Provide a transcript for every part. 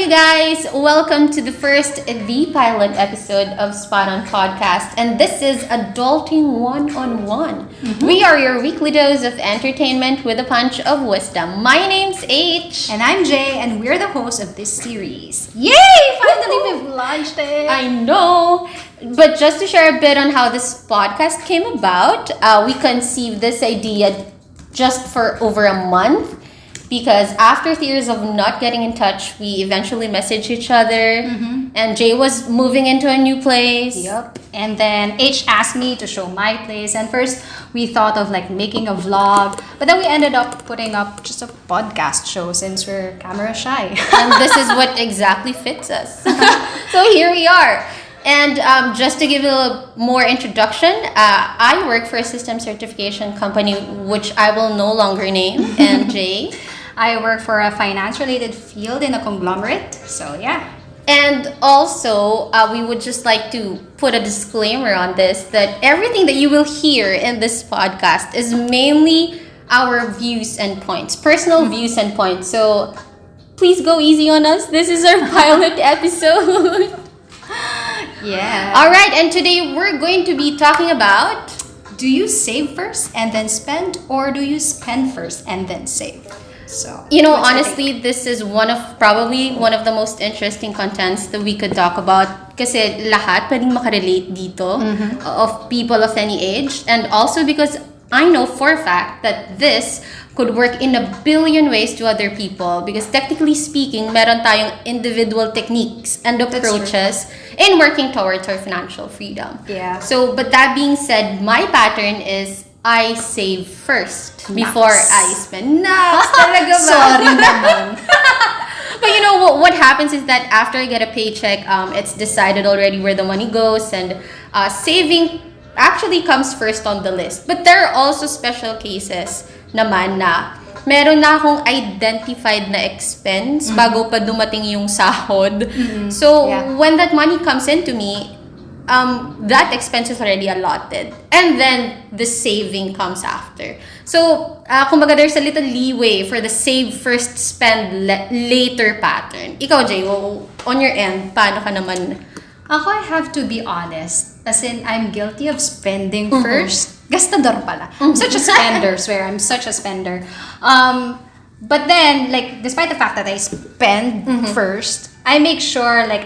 you guys? Welcome to the first, the pilot episode of Spot On Podcast. And this is Adulting One-on-One. We are your weekly dose of entertainment with a punch of wisdom. My name's H. And I'm Jay, and we're the hosts of this series. Yay! Finally, we've launched it! I know. But just to share a bit on how this podcast came about, we conceived this idea just for over a month. Because after 3 years of not getting in touch, we eventually messaged each other. And Jay was moving into a new place. Yep. And then H asked me to show my place. And first, we thought of like making a vlog. But then we ended up putting up just a podcast show since we're camera shy. And this is what exactly fits us. So here we are. And just to give you a little more introduction, I work for a system certification company, which I will no longer name. And Jay? I work for a finance-related field in a conglomerate. So yeah. And also, we would just like to put a disclaimer on this that everything that you will hear in this podcast is mainly our views and points, personal views and points. So please go easy on us. This is our pilot episode. Yeah. All right, and today we're going to be talking about... Do you save first and then spend, or do you spend first and then save? So, You know, what's your honestly, this is probably one of the most interesting contents that we could talk about kasi lahat pwedeng makarelate dito of people of any age. And also because I know for a fact that this could work in a billion ways to other people because technically speaking, meron tayong individual techniques and approaches in working towards our financial freedom. Yeah. So, but that being said, my pattern is I save first before I spend. Naps! Talaga ba? Sorry naman. But you know what happens is that after I get a paycheck, it's decided already where the money goes, and saving actually comes first on the list. But there are also special cases naman na meron na akong identified na expense bago pa dumating yung sahod. So when that money comes into me, that expense is already allotted. And then the saving comes after. So, kumbaga there's a little leeway for the save first, spend later pattern. Ikaw, Jay, on your end, paano ka naman? Ako, I have to be honest. As in, I'm guilty of spending first. Gastador pala. I'm such a spender, swear. I'm such a spender. But then, like, despite the fact that I spend first, I make sure, like,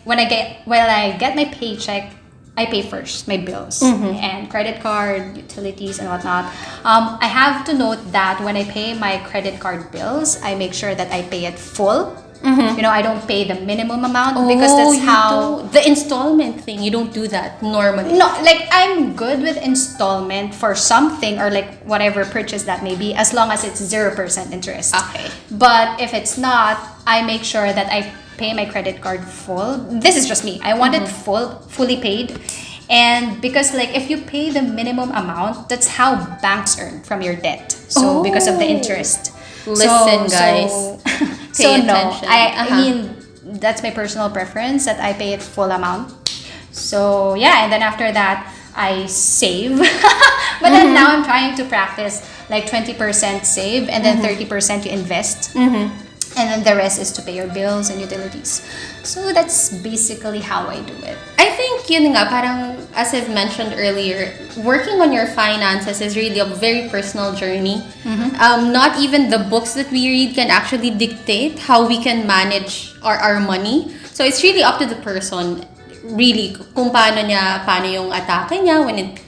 when I get my paycheck, I pay first my bills and credit card, utilities, and whatnot. I have to note that when I pay my credit card bills, I make sure that I pay it full. You know, I don't pay the minimum amount because that's how... The installment thing, you don't do that normally. No, like, I'm good with installment for something or like whatever purchase that may be as long as it's 0% interest. Okay. But if it's not, I make sure that I pay my credit card full. This is just me. I want it fully paid. And because like if you pay the minimum amount, that's how banks earn from your debt. So because of the interest. Listen, guys. So Pay no, attention. I mean, that's my personal preference that I pay it full amount. So yeah, and then after that, I save. But then now I'm trying to practice like 20% save and then 30% you invest. And then the rest is to pay your bills and utilities. So that's basically how I do it. I think yun nga, parang as I've mentioned earlier, working on your finances is really a very personal journey. Not even the books that we read can actually dictate how we can manage our money. So it's really up to the person, really, kung paano yung atake niya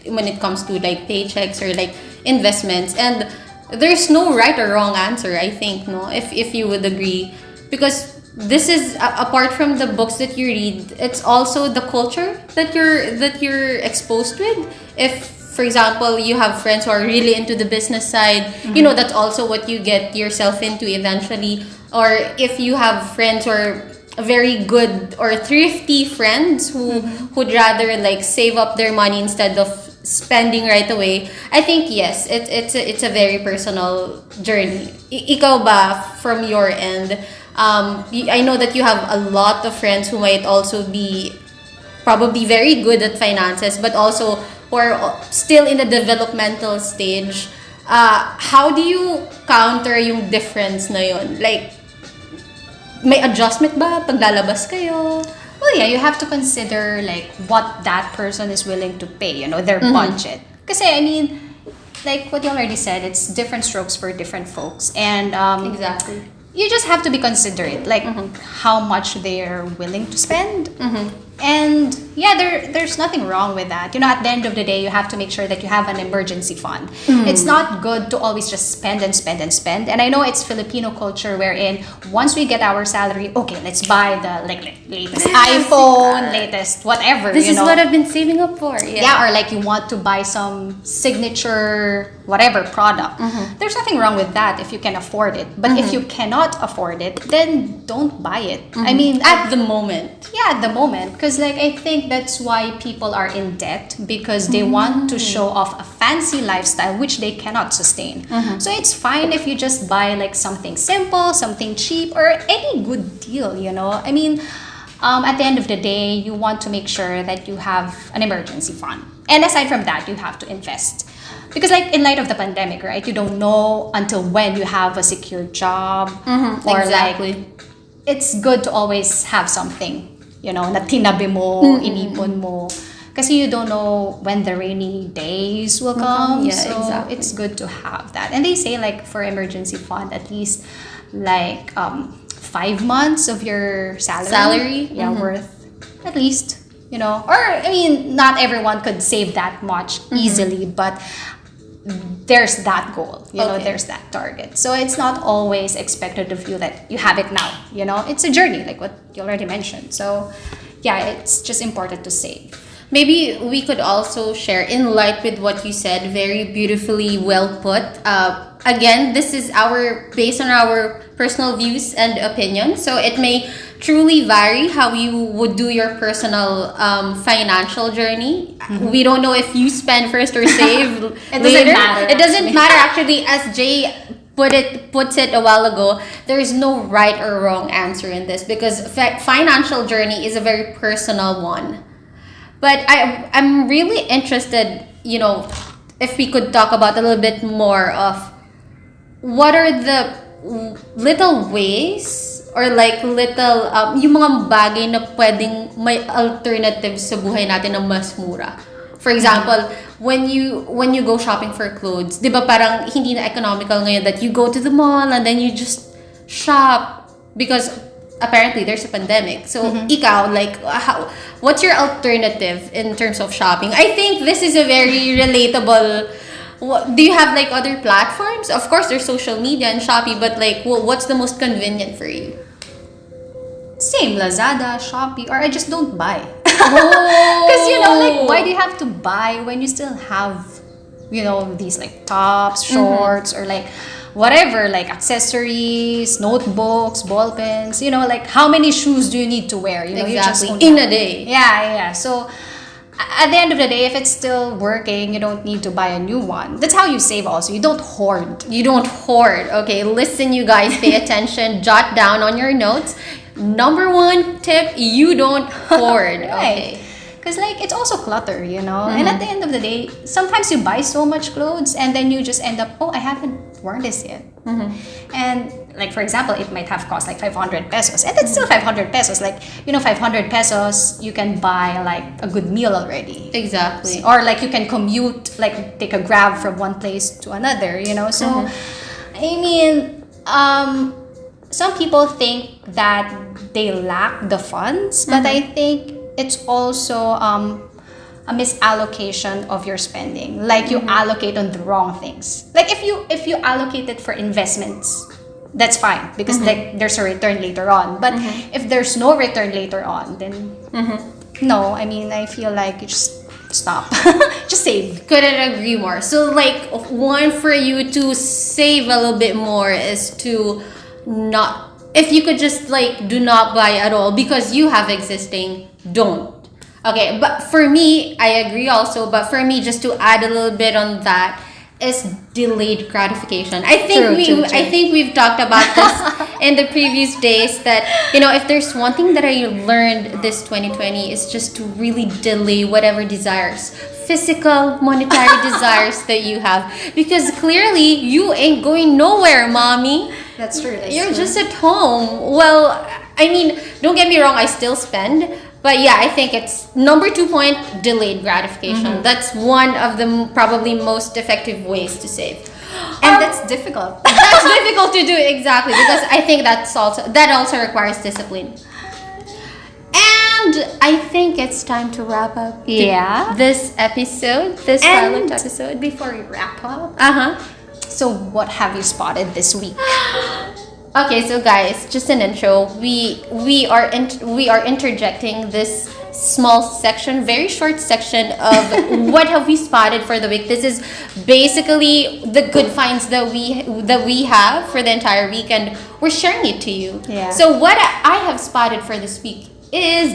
when it comes to like paychecks or like investments. And there's no right or wrong answer, I think, no, if you would agree, because this is apart from the books that you read, it's also the culture that you're exposed with. If, for example, you have friends who are really into the business side, you know, that's also what you get yourself into eventually. Or if you have friends who are very good or thrifty friends who would rather like save up their money instead of spending right away, I think yes, it's a very personal journey. Ikaw ba, from your end, I know that you have a lot of friends who might also be probably very good at finances but also who are still in the developmental stage. How do you counter yung difference na yun? Like, may adjustment ba pag lalabas kayo? Well, yeah, you have to consider like what that person is willing to pay, their budget. Kasi I mean, like what you already said, it's different strokes for different folks. And Exactly. you just have to be considerate, like how much they're willing to spend. And yeah, there's nothing wrong with that. At the end of the day, you have to make sure that you have an emergency fund. It's not good to always just spend and spend and spend. And I know it's Filipino culture wherein once we get our salary, okay, let's buy the latest iPhone, latest whatever. This is what I've been saving up for. Yeah, or like you want to buy some signature whatever product. There's nothing wrong with that if you can afford it. But if you cannot afford it, then don't buy it. I mean, At the moment. yeah, at the moment. Because like I think that's why people are in debt, because they want to show off a fancy lifestyle which they cannot sustain. So it's fine if you just buy like something simple, something cheap, or any good deal, I mean, at the end of the day, you want to make sure that you have an emergency fund. And aside from that, you have to invest. Because like in light of the pandemic, right? You don't know until when you have a secure job. Or Exactly. like, it's good to always have something, na tinabi mo, inipon mo. Kasi you don't know when the rainy days will come. Yeah, so exactly. it's good to have that. And they say like for emergency fund, at least like 5 months of your salary. Yeah, worth at least, Or I mean, not everyone could save that much easily, but there's that goal, Okay. there's that target. So it's not always expected of you that you have it now, It's a journey, like what you already mentioned. So yeah, it's just important to save. Maybe we could also share, in light with what you said, very beautifully well put. Again, this is based on our personal views and opinions, so it may truly vary how you would do your personal financial journey. We don't know if you spend first or save It later. doesn't matter, It doesn't actually. matter actually, as Jay puts it a while ago. There is no right or wrong answer in this, because financial journey is a very personal one. But I'm really interested, if we could talk about a little bit more of what are the little ways or like little, yung mga bagay na pwedeng may alternatives sa buhay natin na mas mura. For example, when you go shopping for clothes, di ba parang hindi na economical ngayon that you go to the mall and then you just shop because apparently there's a pandemic. So, ikaw, like, what's your alternative in terms of shopping? I think this is a very relatable. Do you have like other platforms? Of course, there's social media and Shopee, but like, what's the most convenient for you? Same, Lazada, Shopee, or I just don't buy. Oh, Because, like, why do you have to buy when you still have, these like tops, shorts, or like whatever, like accessories, notebooks, ball pens, like how many shoes do you need to wear? You just exactly only in have- a day. Yeah. So at the end of the day, if it's still working, you don't need to buy a new one. That's how you save also. You don't hoard. You don't hoard. Okay, listen, you guys, pay attention. Jot down on your notes. Number one tip: you don't hoard. Okay. Because like it's also clutter, and at the end of the day, sometimes you buy so much clothes and then you just end up, I haven't worn this yet. And like for example, it might have cost like 500 pesos, and it's still 500 pesos. Like 500 pesos, you can buy like a good meal already. Exactly. Or like you can commute, like take a grab from one place to another, So, I mean, some people think that they lack the funds, but I think it's also a misallocation of your spending. Like you allocate on the wrong things. Like if you allocate it for investments, that's fine because like there's a return later on. But if there's no return later on, then no. I mean, I feel like you just stop. Just save. Couldn't agree more. So like one for you to save a little bit more is to not, if you could just like do not buy at all because you have existing, don't. Okay, but for me, I agree also, but for me, just to add a little bit on that, is delayed gratification. I think True. I think we've talked about this in the previous days that, if there's one thing that I learned this 2020 is just to really delay whatever desires, physical, monetary desires that you have. Because clearly, you ain't going nowhere, mommy. That's true. You're just at home. Well, I mean, don't get me wrong, I still spend. But yeah, I think it's number 2 point, delayed gratification. That's one of the probably most effective ways to save. And that's difficult. That's difficult to do, exactly, because I think that also requires discipline. And I think it's time to wrap up this episode, this pilot episode. Before we wrap up, So what have you spotted this week? Okay, so guys, just an intro. We are interjecting this small section, very short section of what have we spotted for the week. This is basically the good finds that we have for the entire week, and we're sharing it to you. Yeah. So what I have spotted for this week is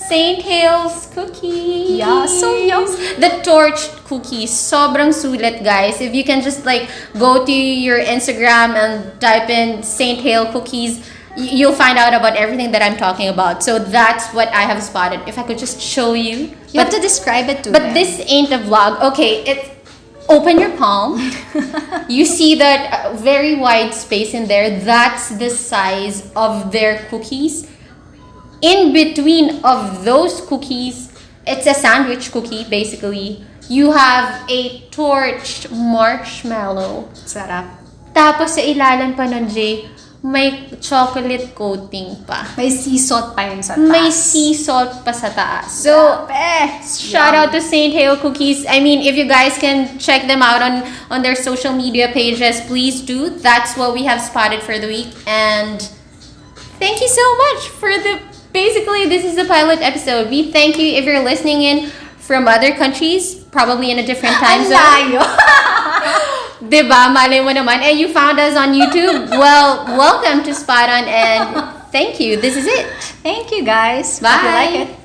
Saint Hale's cookies. Yeah, so yum. The torched cookies. Sobrang sulit, guys. If you can just like go to your Instagram and type in Saint Hale cookies, you'll find out about everything that I'm talking about. So that's what I have spotted. If I could just show you. You have to describe it to But them. this ain't a vlog. Okay, it's open your palm. You see that very wide space in there. That's the size of their cookies. In between of those cookies, it's a sandwich cookie basically. You have a torched marshmallow. Sarap. Tapos sa ilalim pa nun, Jay, may chocolate coating pa. May sea salt pa yun sa taas. May sea salt pa sa taas. So, shout out to Saint Hale Cookies. I mean, if you guys can check them out on their social media pages, please do. That's what we have spotted for the week. And thank you so much for basically, this is the pilot episode. We thank you if you're listening in from other countries, probably in a different time zone. Layo. Diba? Malay mo naman. And you found us on YouTube. Well, welcome to Spot On, and thank you. This is it. Thank you, guys. Bye. Hope you like it.